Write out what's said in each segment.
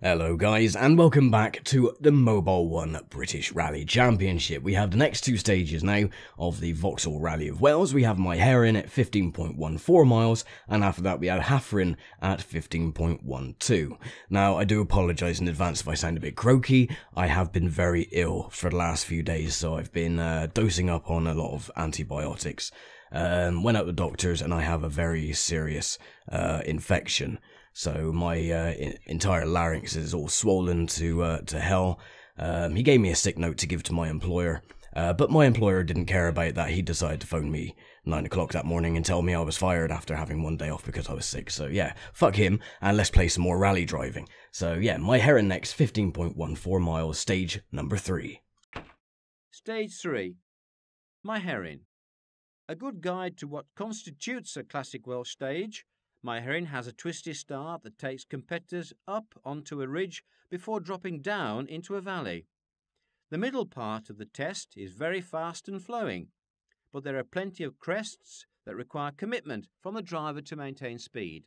Hello guys, and welcome back to the Mobil 1 British Rally Championship. We have the next two stages now of the Vauxhall Rally of Wales. We have Myherin at 15.14 miles, and after that we have Hafren at 15.12. Now, I do apologise in advance if I sound a bit croaky. I have been very ill for the last few days, so I've been dosing up on a lot of antibiotics. Went out to the doctors, and I have a very serious infection. So my entire larynx is all swollen to hell. He gave me a sick note to give to my employer, but my employer didn't care about that. He decided to phone me 9 o'clock that morning and tell me I was fired after having one day off because I was sick. So yeah, fuck him, and let's play some more rally driving. So yeah, Myherin next, 15.14 miles, stage number 3. Stage 3. Myherin. A good guide to what constitutes a classic Welsh stage. Myherin has a twisty start that takes competitors up onto a ridge before dropping down into a valley. The middle part of the test is very fast and flowing, but there are plenty of crests that require commitment from the driver to maintain speed.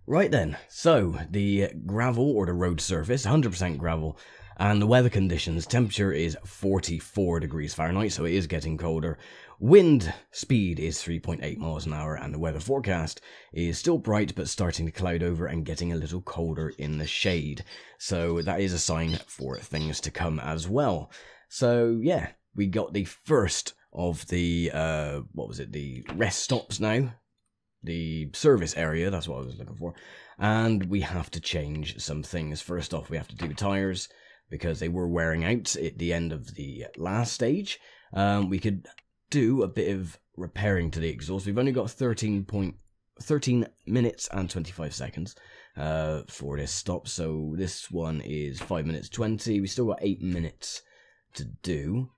Right then, so the gravel or the road surface, 100% gravel, and the weather conditions, temperature is 44 degrees Fahrenheit, so it is getting colder. Wind speed is 3.8 miles an hour, and the weather forecast is still bright but starting to cloud over and getting a little colder in the shade. So that is a sign for things to come as well. So yeah, we got the first of the, the rest stops now. The service area, that's what I was looking for. And we have to change some things. First off, we have to do tyres, because they were wearing out at the end of the last stage. We could do a bit of repairing to the exhaust. We've only got 13 minutes and 25 seconds for this stop, so this one is 5 minutes 20. We still got 8 minutes to do,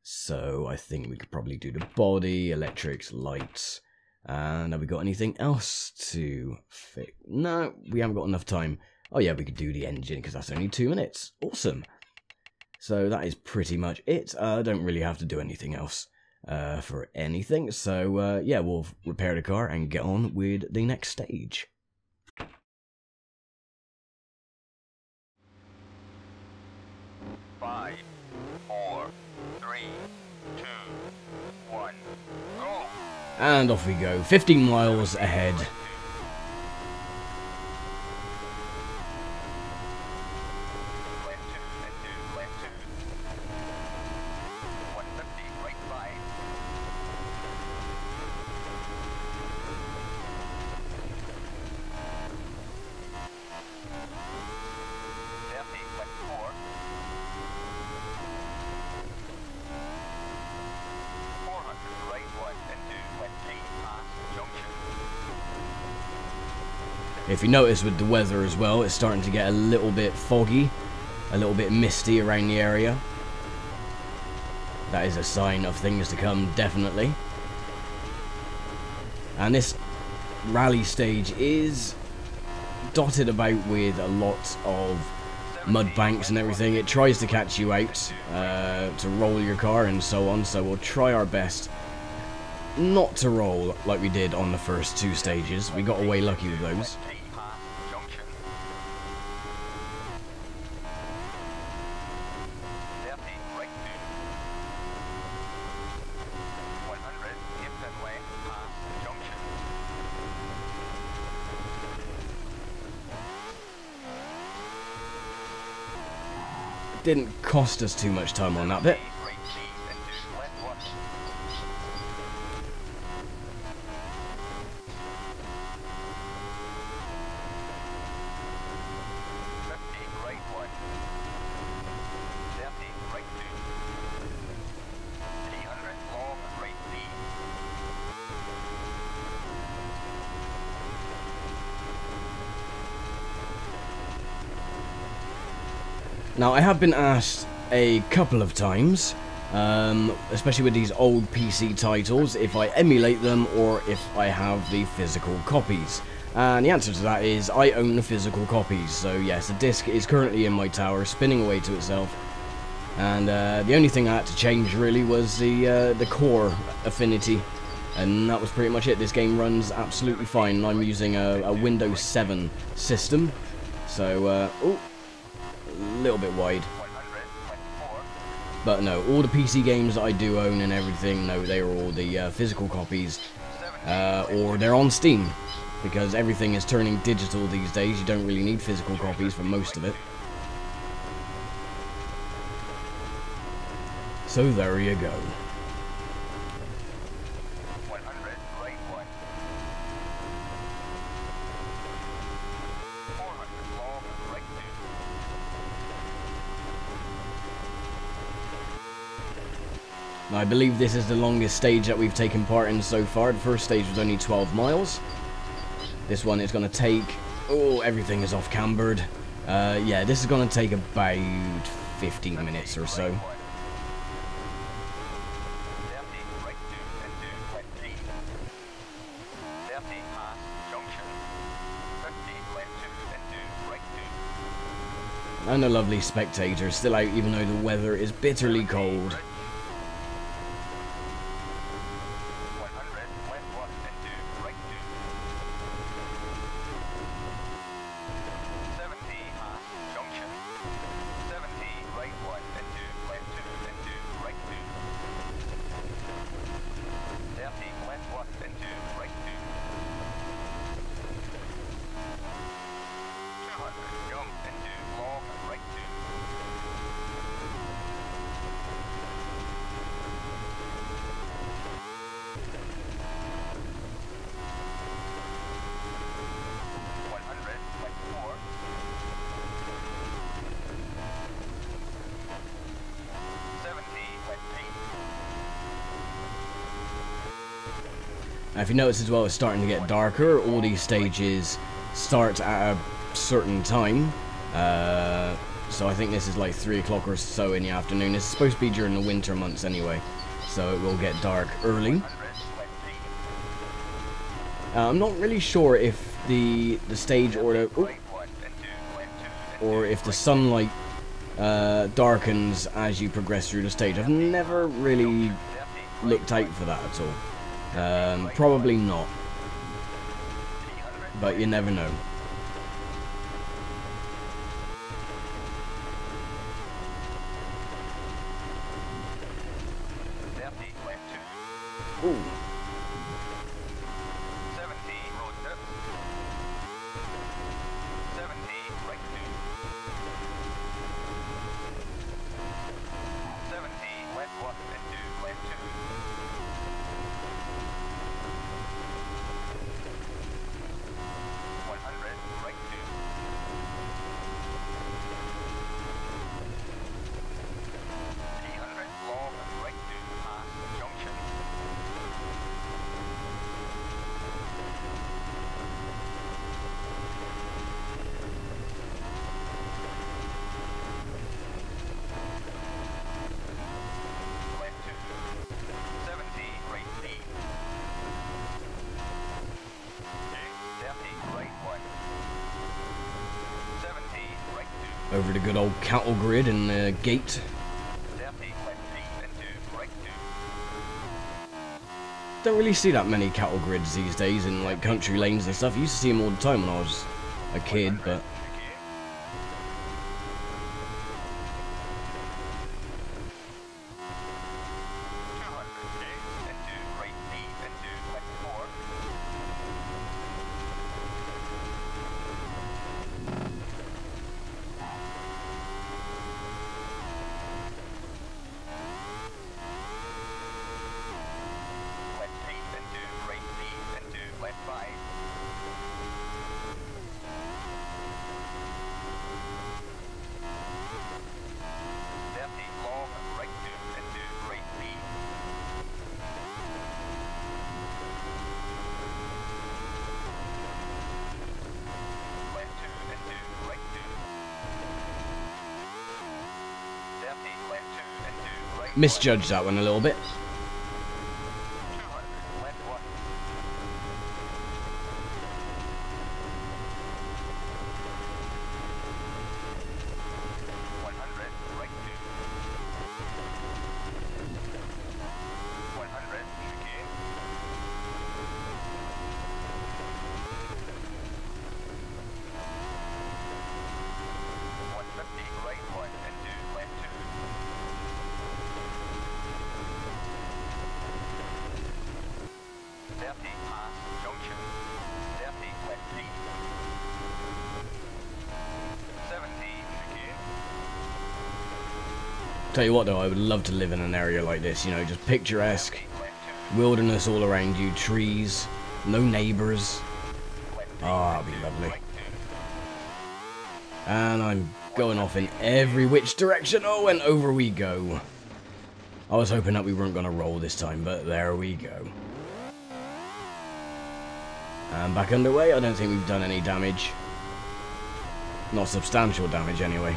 so I think we could probably do the body, electrics, lights, and have we got anything else to fix? No, we haven't got enough time. Oh yeah, we could do the engine because that's only 2 minutes. Awesome. So that is pretty much it. I don't really have to do anything else for anything. So yeah, we'll repair the car and get on with the next stage. Five, 4, 3, 2, 1, go! And off we go. 15 miles ahead. If you notice with the weather as well, it's starting to get a little bit foggy, a little bit misty around the area. That is a sign of things to come, definitely. And this rally stage is dotted about with a lot of mud banks and everything. It tries to catch you out, to roll your car and so on, so we'll try our best not to roll like we did on the first 2 stages. We got away lucky with those. Didn't cost us too much time on that bit. Now, I have been asked a couple of times, especially with these old PC titles, if I emulate them or if I have the physical copies. And the answer to that is I own the physical copies. So yes, the disc is currently in my tower, spinning away to itself. And the only thing I had to change really was the core affinity. And that was pretty much it. This game runs absolutely fine. I'm using a Windows 7 system. So, oh, a little bit wide. 124. But no, all the PC games that I do own and everything, no, they are all the physical copies, or they're on Steam, because everything is turning digital these days. You don't really need physical copies for most of it. So there you go. 100, right 1. 400, long, right 2. Now, I believe this is the longest stage that we've taken part in so far. The first stage was only 12 miles. This one is going to take... Oh, everything is off cambered. Yeah, this is going to take about 15 minutes or so. 30, right 2 and 2, left 3. 30, pass, junction. 50, left 2 and 2, right 2. And a lovely spectator, still out even though the weather is bitterly cold. 100, left 1 and 2, right 2. 70, pass, junction. 70, right 1 and 2, left 2 and 2, right 2. 30, left 1 and 2, right 2. 200, jump and 2, long, right 2. 100, left 4. 70, left 3. Now, if you notice as well, it's starting to get darker. All these stages start at a certain time. So I think this is like 3 o'clock or so in the afternoon. It's supposed to be during the winter months anyway, so it will get dark early. 100, left 3. I'm not really sure if the stage or the Right 1 and 2, left 2 and or if the sunlight darkens as you progress through the stage. I've never really 30, looked out for that at all. Probably not, 300, but you never know. left 2. Ooh. 70, road dip. 70, right 2. 70, left 1 and 2, left 2. 100, right 2. 300, long, right 2, pass, junction. 70, right 3. 30, right 1. 70, right 2. Over the good old cattle grid and the gate. 30, left 3 and 2, right 2. Don't really see that many cattle grids these days in like country lanes and stuff. I used to see them all the time when I was a kid, but Chicane. 200, and 2, right 3 and 2, left 4. 3 and 2, right 3 and 2, left 5. 30, long, right 2 and 2, right 3. 2 and 2, right 2. 30, left 2 and 2, right 1. misjudged that one a little bit. 200, left 1. 100, right 2. 100, chicane. 30, Tell you what though, I would love to live in an area like this, you know, just picturesque, wilderness all around you, trees, no neighbours. Oh, that'd be lovely. And I'm going off in every which direction. Oh, and over we go. I was hoping that we weren't going to roll this time, but there we go. And back underway. I don't think we've done any damage. Not substantial damage, anyway.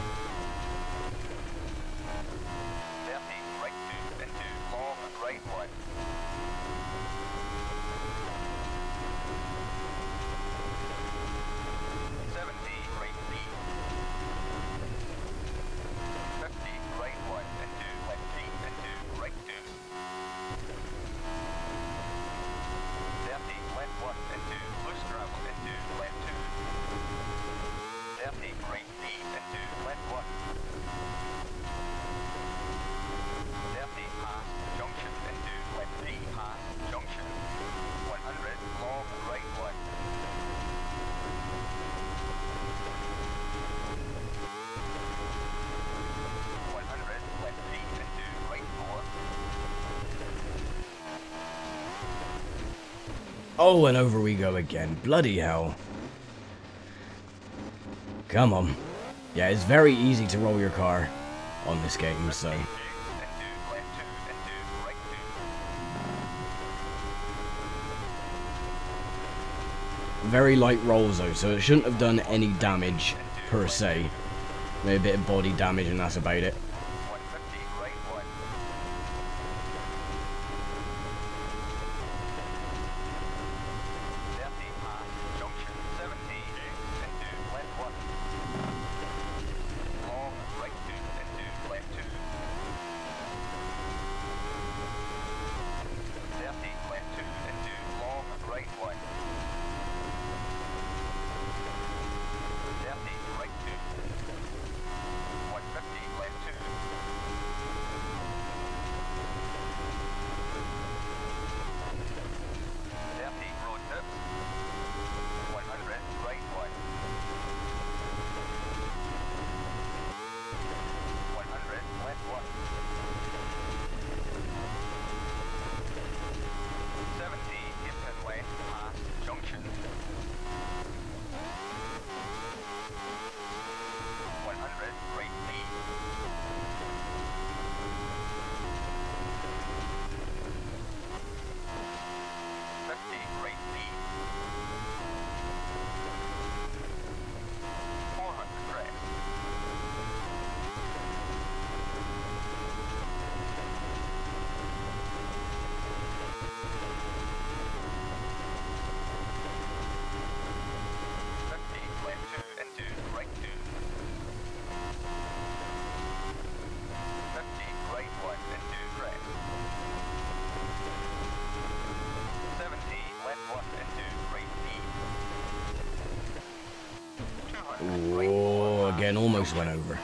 Oh, and over we go again. Bloody hell. Come on. Yeah, it's very easy to roll your car on this game, so... Very light rolls though, so it shouldn't have done any damage, per se. Maybe a bit of body damage and that's about it. Oh, again, almost went over.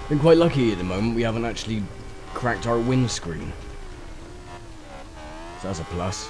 Been quite lucky at the moment, we haven't actually cracked our windscreen. So that's a plus.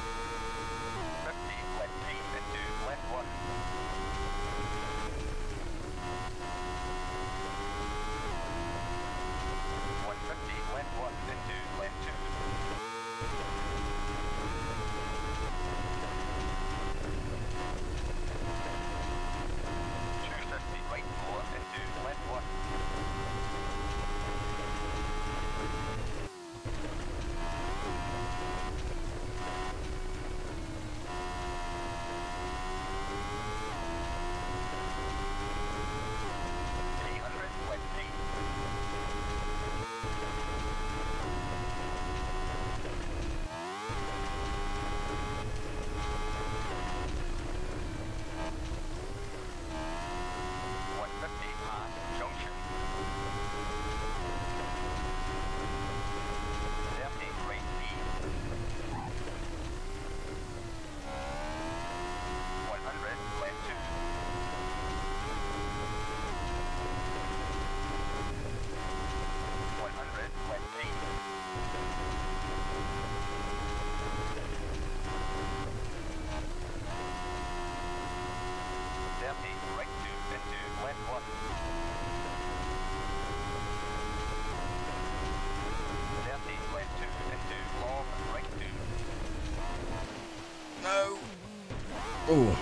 Oh.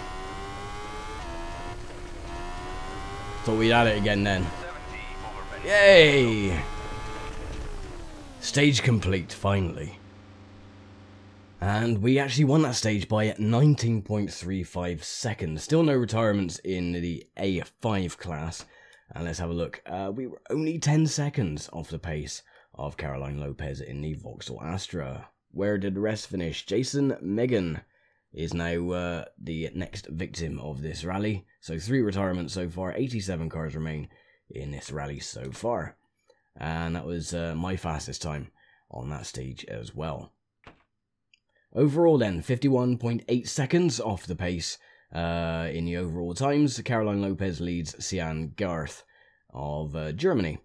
Thought we'd had it again then. 70 over medium. Yay! Stage complete, finally. And we actually won that stage by 19.35 seconds. Still no retirements in the A5 class. And let's have a look. We were only 10 seconds off the pace of Caroline Lopez in the Vauxhall Astra. Where did the rest finish? Jason Megan is now the next victim of this rally. So 3 retirements so far. 87 cars remain in this rally so far. And that was my fastest time on that stage as well. Overall then, 51.8 seconds off the pace in the overall times. Caroline Lopez leads Sian Garth of Germany.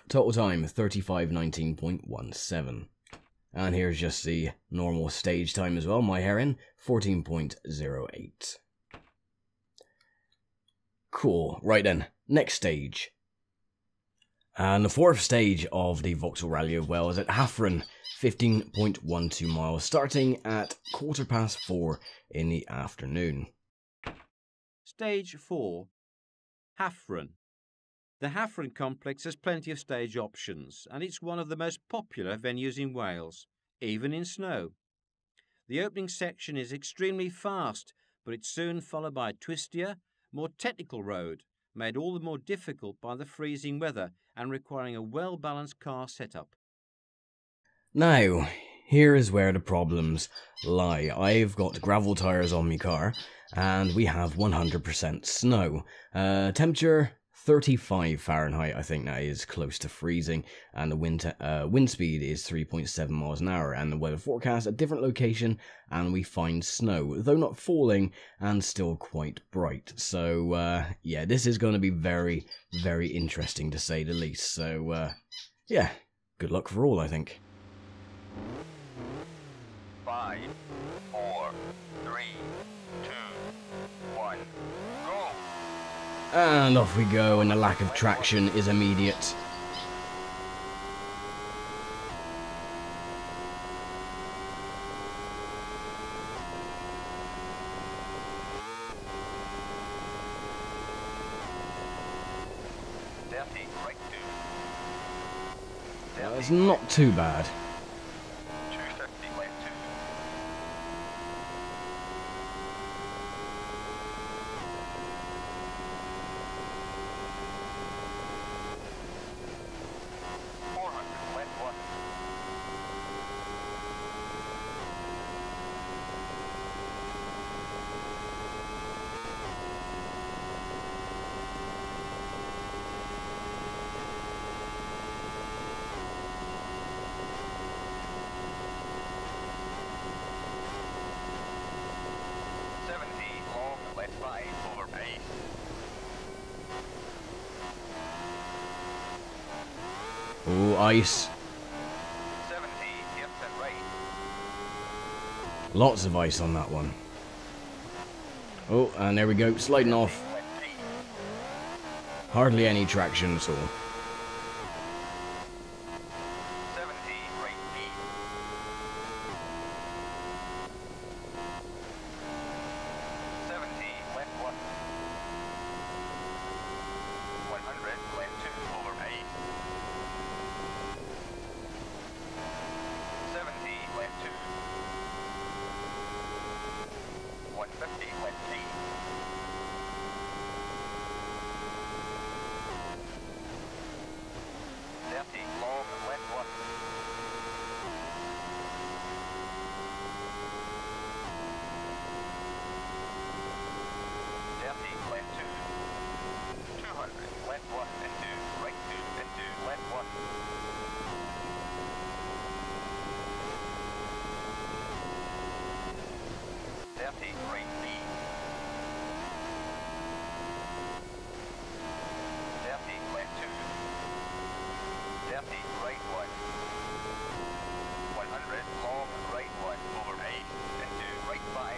Total time, 35:19.17. And here's just the normal stage time as well. Myherin, 14.08. Cool. Right then, next stage. And the 4th stage of the Vauxhall Rally of Wales at Hafren, 15.12 miles, starting at 4:15 in the afternoon. Stage 4. Hafren. The Hafren complex has plenty of stage options, and it's one of the most popular venues in Wales, even in snow. The opening section is extremely fast, but it's soon followed by a twistier, more technical road, made all the more difficult by the freezing weather and requiring a well-balanced car setup. Now, here is where the problems lie. I've got gravel tyres on my car, and we have 100% snow. Temperature 35 Fahrenheit, I think that is close to freezing, and the wind speed is 3.7 miles an hour, and the weather forecast a different location, and we find snow, though not falling, and still quite bright. So, yeah, this is going to be very, very interesting to say the least. So, yeah, good luck for all, I think. 5, 4, 3, 2, 1, go! And off we go, and the lack of traction is immediate. It's not too bad. 250 left 2. Oh, ice. 70, left and right. Lots of ice on that one. Oh, and there we go, sliding off. Left 3. Hardly any traction at all. 70, right 3. 70, left 1. 100, left 2 over 8. 70, left 2. 150, left 3. 30, long, left 1. 30, left 2. 200, left 1 and 2, right 2 and 2, left 1. 30, right 3. 30, left 2. 30, right 1. 100, long, right 1 over 8 and 2, right 5.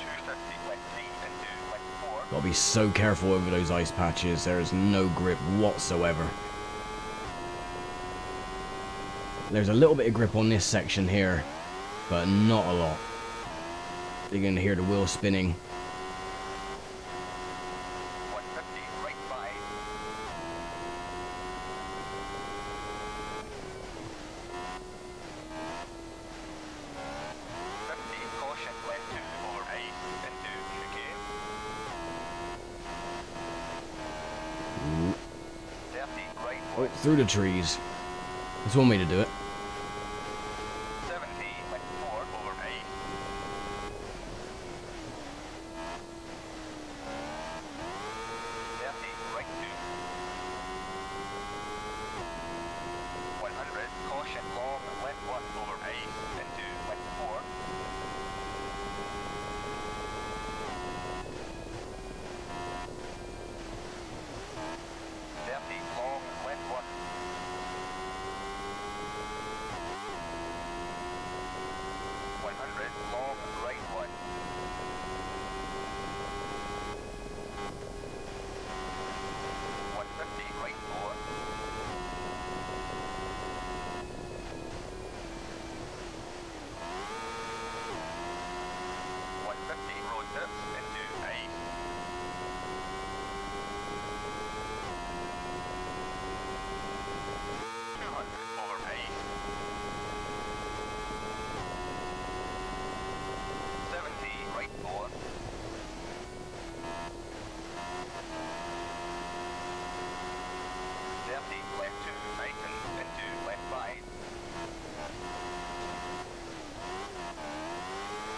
250, left 3 and 2, left 4. Gotta be so careful over those ice patches, there is no grip whatsoever. There's a little bit of grip on this section here, but not a lot. You're going to hear the wheel spinning. 150, right 5. 50, caution, left 2 over 8, into chicane. 30, right 1. Oh, through the trees. That's one way to do it. 70, left 4 over 8. 30, right 2. 100, caution, long, left 1 over 8, into left 4. 30, long, left 1. 100, long, right 1. 150, right 4. 150, road tips into 8. 200 over 8. 70, right 4. 30, left 2, tighten, into left 5.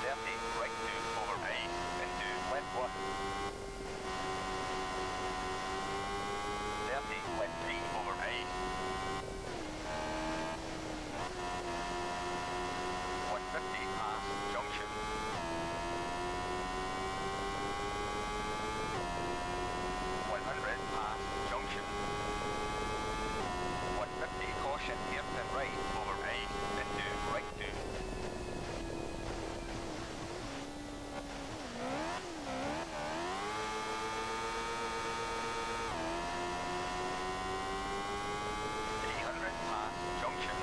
30, right 2 over 8, into left 1. 30, left 3 over 8. 150, pass, junction. 100, pass, junction. 150, caution, hairpin right over 8, into right 2. 300, pass, junction.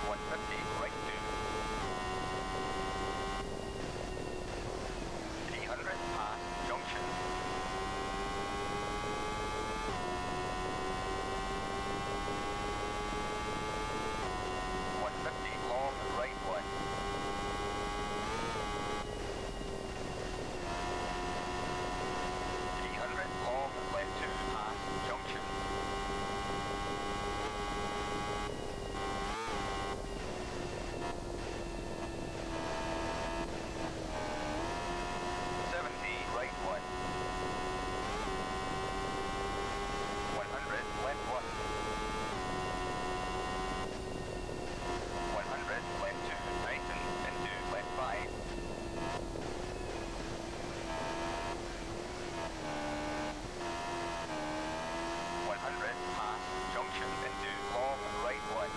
150, right 2. 300, pass, junction. 150, long, right 1. 300, long, left 2, pass, junction. 70, right 1. 100, left 1. 100, left 2, tighten, into left 5. 100, pass, junction, into long, right 1.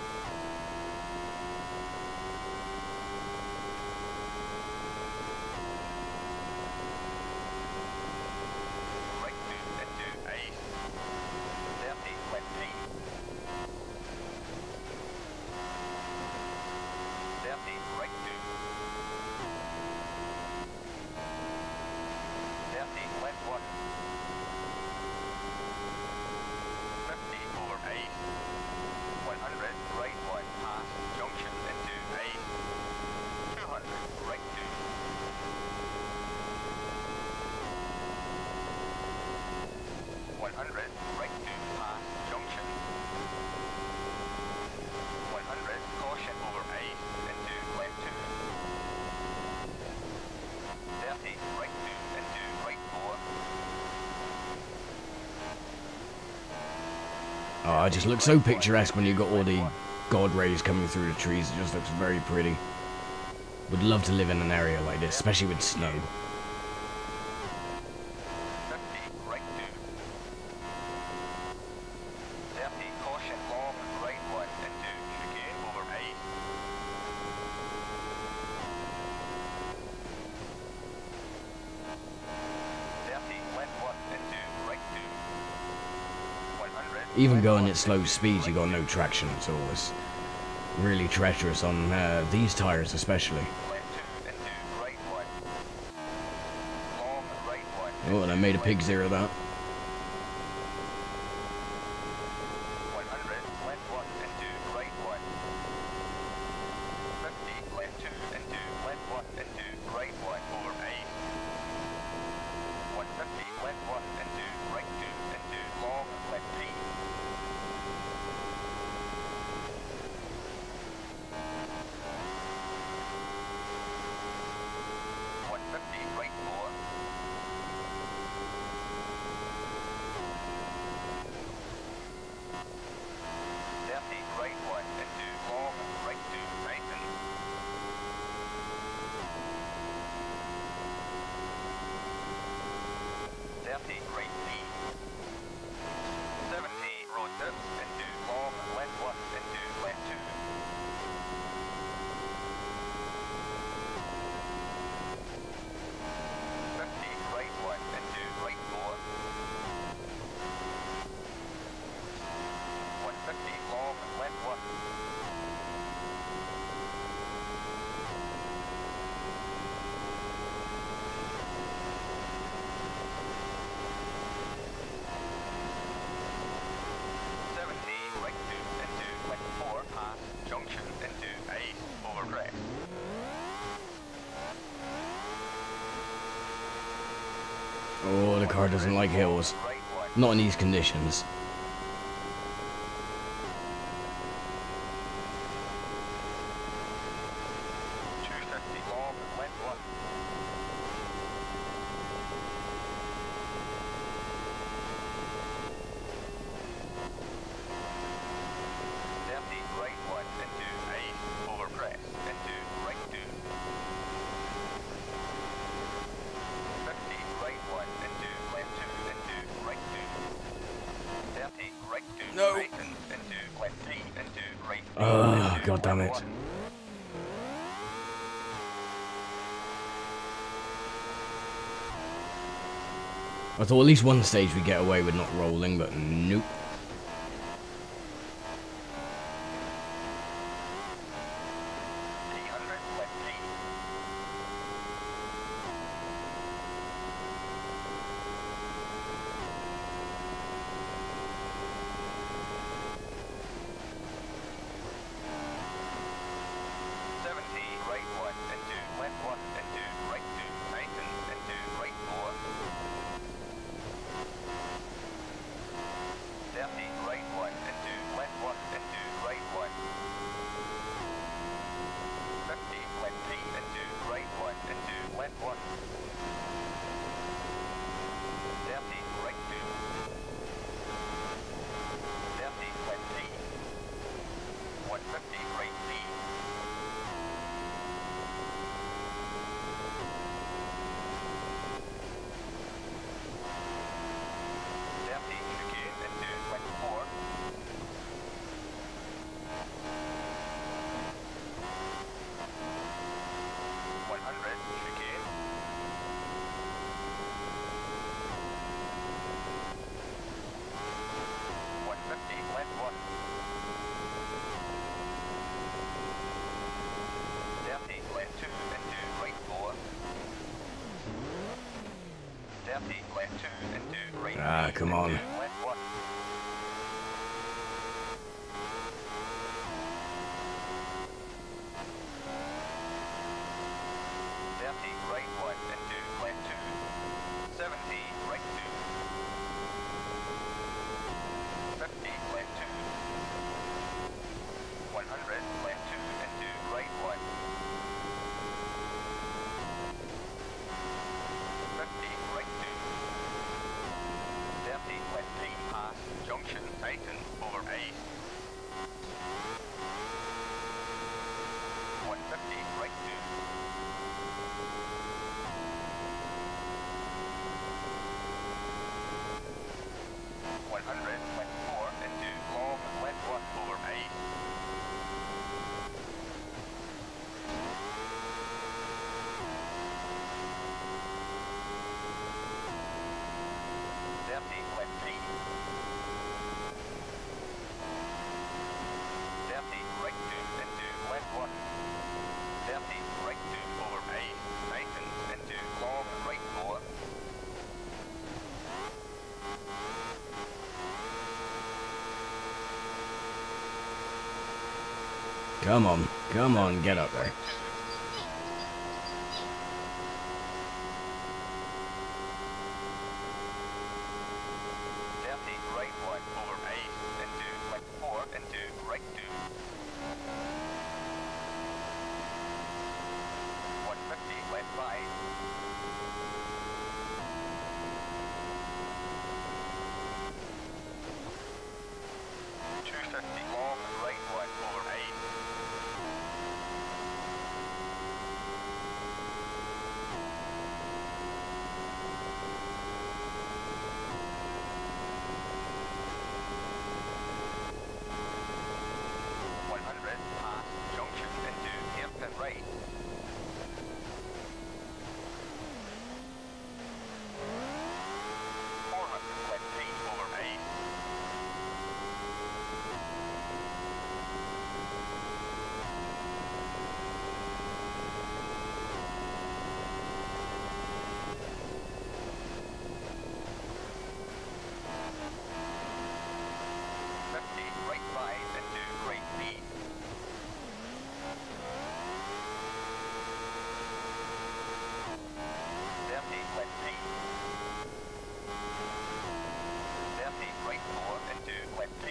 2 into 8. 30, left 3. 30, right 2. 30, left 1. 50 over 8. 100, right 1, pass, junction into 8. 200, right 2. 100, right 2, pass, junction. 100, caution over 8, into left 2. 30, right 2, into right 4. Oh, it just looks so picturesque when you got all the god rays coming through the trees. It just looks very pretty. Would love to live in an area like this, especially with snow. 50, right 2. 30, caution, long, right 1, into chicane over 8. 30, even going at slow speeds, you got no traction at all. It's really treacherous on these tyres especially. Oh, and I made a pig zero of that. 100, left 1 into right 1. 50, left 2 into left 1 into right 1 over 8. 150, left 1 into right 2 into long left 3. 150, right 4. 30, right 1 into long, right 2, tighten. 30, right 3. 70, road dips into long, left 1 into left 2. 50, right 1 into right 4. 150, long, left 1. 70, right 2 into left 4, pass, junction into 8, over crest. Oh, the car doesn't like hills. Right 1. Not in these conditions. 250, long, left 1. 30, right 1 into 8, over crest, into right 2. 50, right 1 into left 2 into right 2. 30, right 2, No. tighten, into left 3 into right 3. Oh, into God damn left it. 1. I thought at least one stage we'd get away with not rolling, but nope. 300, left 3. 70, right 1 into left 1 into right 2, tighten into right 4. 30, right 1 into left 1 into right 1. 50, left 3 into right 1 into left 1. 30, right 2. 30, left 3. 150, right 3. 30, chicane into left 4. 100, chicane. 150, left 1. 30, left 2 into right 4. 30, left 2 into right 3. Ah, come on. into left 1. 30, right 1 into left 2. 70, right 2. 50, left 2. 100, left 2 into right 1. 50, right 2. 30, left 2. Come on, get up there. Right 1 over 8 into left 4 into right 2. 150 left 5. 250 long right 1 over 8. 100 past junction into Hafren right. 400 left 3 over 8. 50 right 5 into right 3. 30 left 3. 30 right 4 into left 3.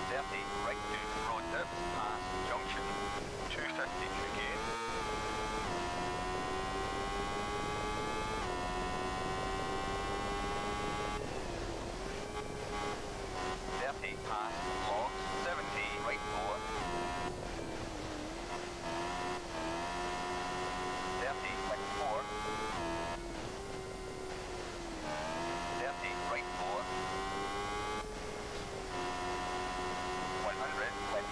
30 right 2 road dips past junction. 250 chicane. 30 past logs. 70 right 4. 30 left 4. 30 right 4. 100 left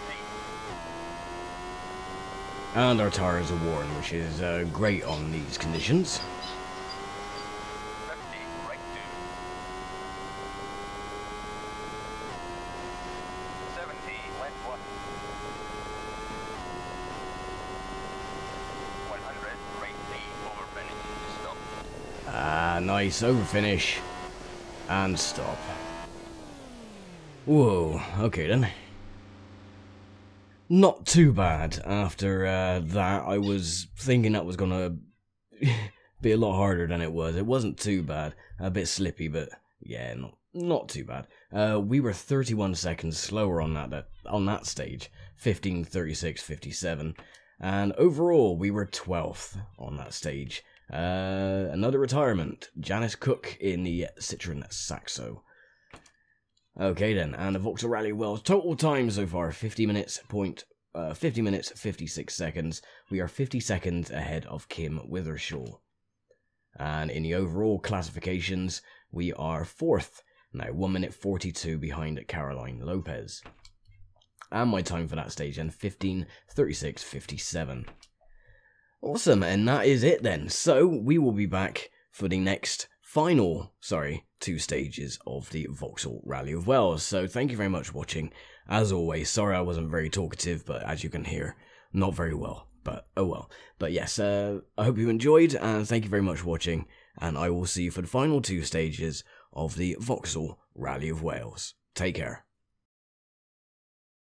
3. And our tires are worn, which is great on these conditions. 50 right 2. 70 left 1. 100 right 3 over finish. Stop. Ah, nice, over finish. And stop. Whoa, okay then. Not too bad. After that, I was thinking that was gonna be a lot harder than it was. It wasn't too bad. A bit slippy, but yeah, not too bad. We were 31 seconds slower on that stage, 15:36:57, and overall we were 12th on that stage. Another retirement, Janice Cook in the Citroen Saxo. Okay then, and the Vauxhall Rally of Wales total time so far 50 minutes 56 seconds. We are 50 seconds ahead of Kim Withershaw. And in the overall classifications, we are 4th, now 1 minute 42 behind Caroline Lopez. And my time for that stage then 15:36:57. Awesome, and that is it then. So we will be back for the next two stages of the Vauxhall Rally of Wales. So thank you very much for watching. As always, sorry I wasn't very talkative, but as you can hear, not very well, but oh well. But yes, I hope you enjoyed, and thank you very much for watching, and I will see you for the final 2 stages of the Vauxhall Rally of Wales. Take care.